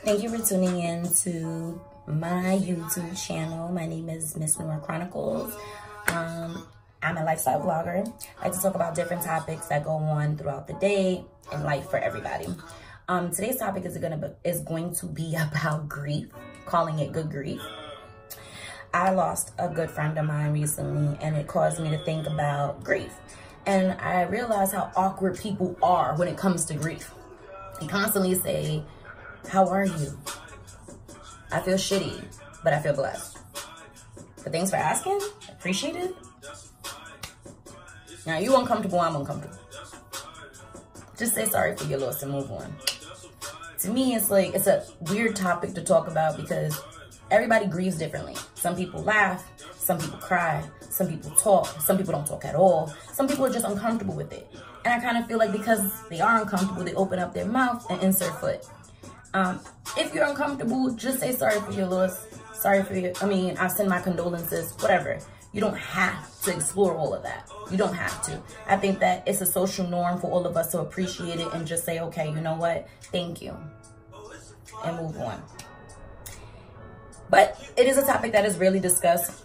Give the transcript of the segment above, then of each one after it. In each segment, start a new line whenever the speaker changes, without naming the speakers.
Thank you for tuning in to my YouTube channel. My name is Miss Noor Chronicles. I'm a lifestyle vlogger. I like to talk about different topics that go on throughout the day and life for everybody. Today's topic is going to be about grief, calling it good grief. I lost a good friend of mine recently, and it caused me to think about grief. And I realized how awkward people are when it comes to grief. They constantly say, "How are you?" I feel shitty, but I feel blessed. But thanks for asking. Appreciate it. Now, you uncomfortable, I'm uncomfortable. Just say sorry for your loss and move on. To me, it's a weird topic to talk about because everybody grieves differently. Some people laugh, some people cry, some people talk, some people don't talk at all. Some people are just uncomfortable with it. And I kind of feel like because they are uncomfortable, they open up their mouth and insert foot. If you're uncomfortable, just say sorry for your loss. I send my condolences, whatever. You don't have to explore all of that. You don't have to. I think that it's a social norm for all of us to appreciate it and just say, okay, you know what? Thank you. And move on. But it is a topic that is rarely discussed.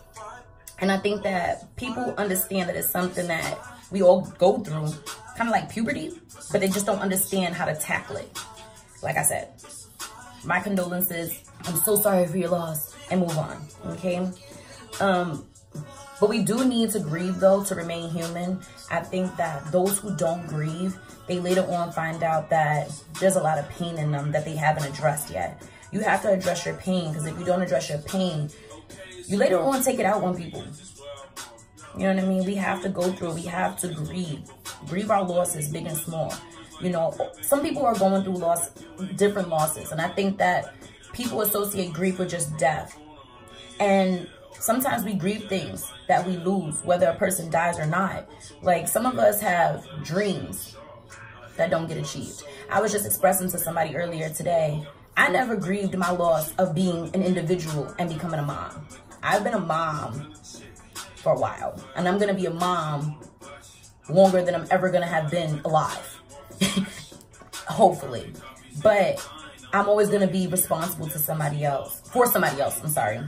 And I think that people understand that it's something that we all go through, kind of like puberty, but they just don't understand how to tackle it. Like I said, my condolences. I'm so sorry for your loss, and move on, okay? But we do need to grieve, though, to remain human. I think that those who don't grieve, they later on find out that there's a lot of pain in them that they haven't addressed yet. You have to address your pain, because if you don't address your pain, you later on take it out on people. You know what I mean? We have to go through, we have to grieve. Grieve our losses, big and small. You know, some people are going through different losses. And I think that people associate grief with just death. And sometimes we grieve things that we lose, whether a person dies or not. Like, some of us have dreams that don't get achieved. I was just expressing to somebody earlier today, I never grieved my loss of being an individual and becoming a mom. I've been a mom for a while, and I'm going to be a mom longer than I'm ever going to have been alive. Hopefully. But I'm always going to be responsible to somebody else. I'm sorry.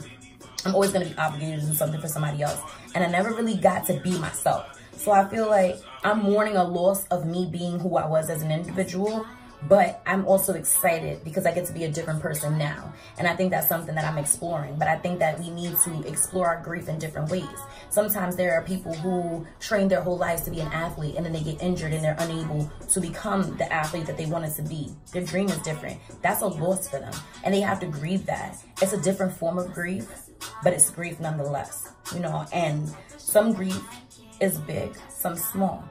I'm always going to be obligated to do something for somebody else. And I never really got to be myself. So I feel like I'm mourning a loss of me being who I was as an individual. But I'm also excited because I get to be a different person now. And I think that's something that I'm exploring. But I think that we need to explore our grief in different ways. Sometimes there are people who train their whole lives to be an athlete, and then they get injured and they're unable to become the athlete that they wanted to be. Their dream is different. That's a loss for them. And they have to grieve that. It's a different form of grief, but it's grief nonetheless. You know, and some grief is big, some small.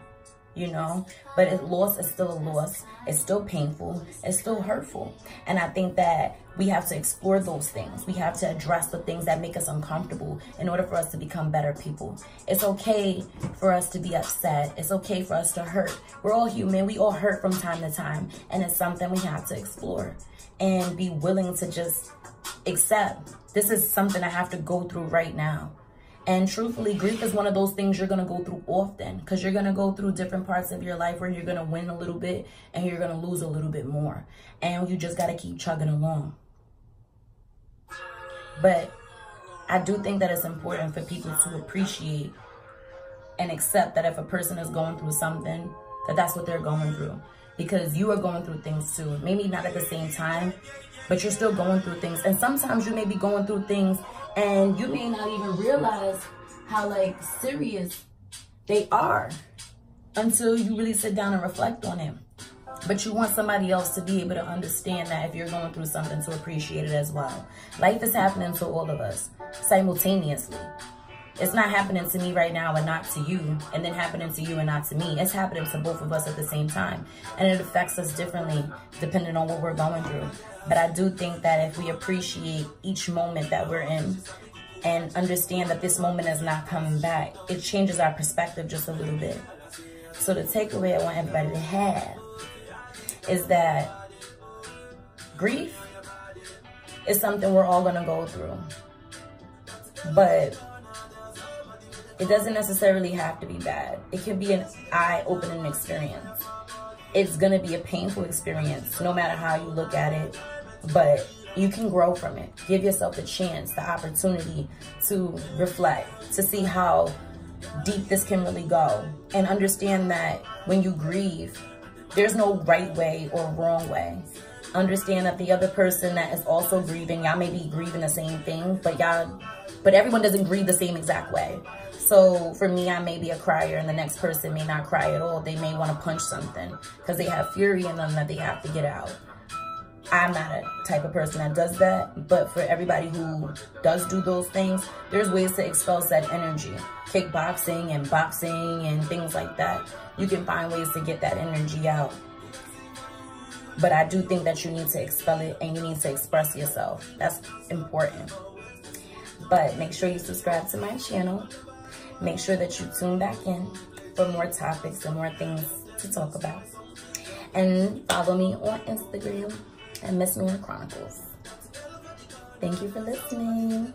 You know, but loss is still a loss. It's still painful. It's still hurtful. And I think that we have to explore those things. We have to address the things that make us uncomfortable in order for us to become better people. It's okay for us to be upset. It's okay for us to hurt. We're all human. We all hurt from time to time. And it's something we have to explore and be willing to just accept. This is something I have to go through right now. And truthfully, grief is one of those things you're going to go through often, because you're going to go through different parts of your life where you're going to win a little bit and you're going to lose a little bit more. And you just got to keep chugging along. But I do think that it's important for people to appreciate and accept that if a person is going through something, that's what they're going through. Because you are going through things too. Maybe not at the same time, but you're still going through things. And sometimes you may be going through things and you may not even realize how serious they are until you really sit down and reflect on it. But you want somebody else to be able to understand that if you're going through something, to appreciate it as well. Life is happening to all of us simultaneously. It's not happening to me right now and not to you, and then happening to you and not to me. It's happening to both of us at the same time. And it affects us differently depending on what we're going through. But I do think that if we appreciate each moment that we're in and understand that this moment is not coming back, it changes our perspective just a little bit. So the takeaway I want everybody to have is that grief is something we're all going to go through. But it doesn't necessarily have to be bad. It can be an eye-opening experience. It's going to be a painful experience, no matter how you look at it. but you can grow from it. Give yourself the chance, the opportunity to reflect, to see how deep this can really go, and understand that when you grieve, there's no right way or wrong way. Understand that the other person that is also grieving, y'all may be grieving the same thing, but everyone doesn't grieve the same exact way. So for me, I may be a crier and the next person may not cry at all. They may want to punch something because they have fury in them that they have to get out. I'm not a type of person that does that, but for everybody who does do those things, there's ways to expel that energy. Kickboxing and boxing and things like that. You can find ways to get that energy out. But I do think that you need to expel it and you need to express yourself. That's important. But make sure you subscribe to my channel. Make sure that you tune back in for more topics and more things to talk about. And follow me on Instagram at Miss Nora Chronicles. Thank you for listening.